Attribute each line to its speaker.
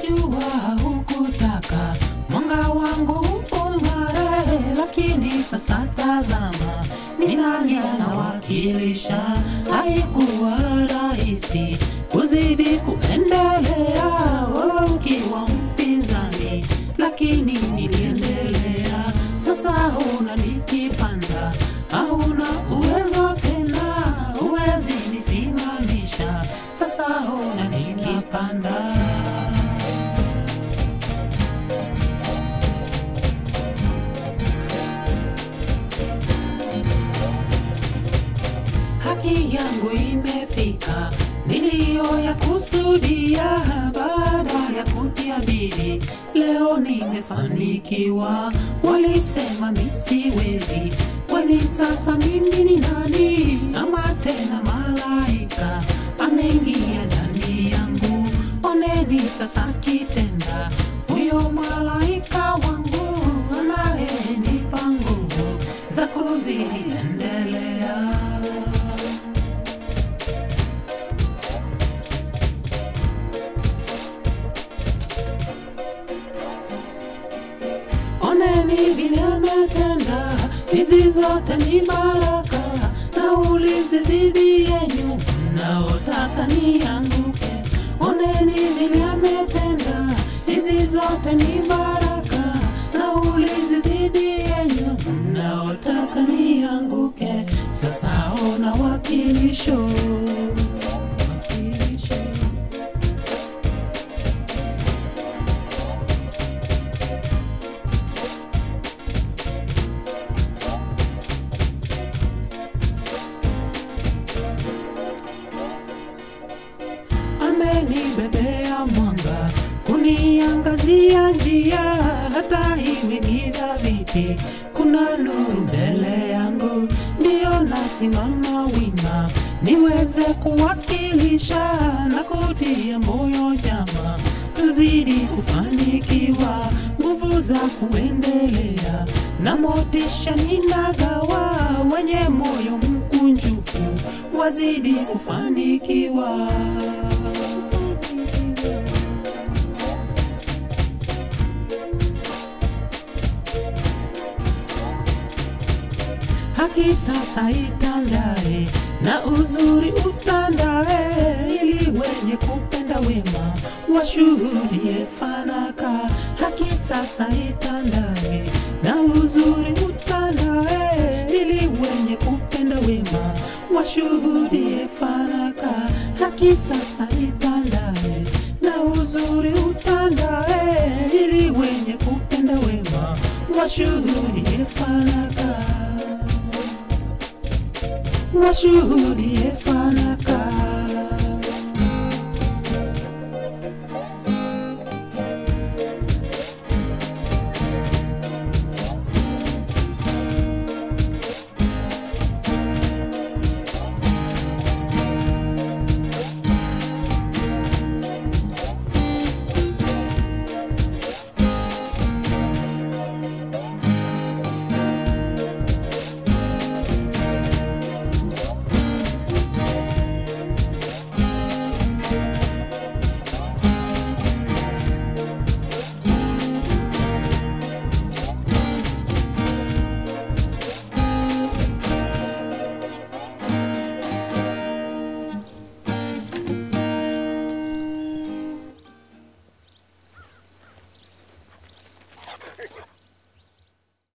Speaker 1: Najua hukutaka mwanga wangu ung'are, lakini sasa tazama ni nani anawakilisha. Haikuwa rahisi kuzidi kuendelea, wewe ukiwa mpinzani, lakini niliendelea. Sasa unanikipanda, hauna uwezo tena, huwezi nisimamisha. Sasa unanikipanda. Haki yangu imefika niliyo ya kusudia, baada ya kutia bidii leo nimefanikiwa. Walisema misiwezi, kwani sasa mimi ni nani? Ama tena malaika ameingia ndani yangu. Oneni sasa kitenda, huyo malaika wangu anayenipa nguvu za kuziendelea. Oneni vile ametenda, hizi zote ni baraka. Na ulizi dhidi yenu mnaotaka nianguke. Oneni vile ametenda, hizi zote ni baraka. Na ulizi dhidi yenu mnaotaka nianguke. Sasa ona wakilisho. Amenibebea mwanga kuniangazia njia, hata iwe giza vipi kuna nuru mbele yangu. Ndio nasimama wima niweze kuwakilisha na kutia moyo jama, tuzidi kufanikiwa, nguvu za kuendelea na motisha ninagawa. Wenye moyo mkunjufu wazidi kufanikiwa. Haki sasa itandae na uzuri utandae, ili wenye kupenda wema washuhudie fanaka. Haki sasa itandae na uzuri utandae, ili wenye kupenda wema washuhudie fanaka. Haki sasa itandae na uzuri utandae, ili wenye kupenda wema washuhudie fanaka. Washuhudie fanaka.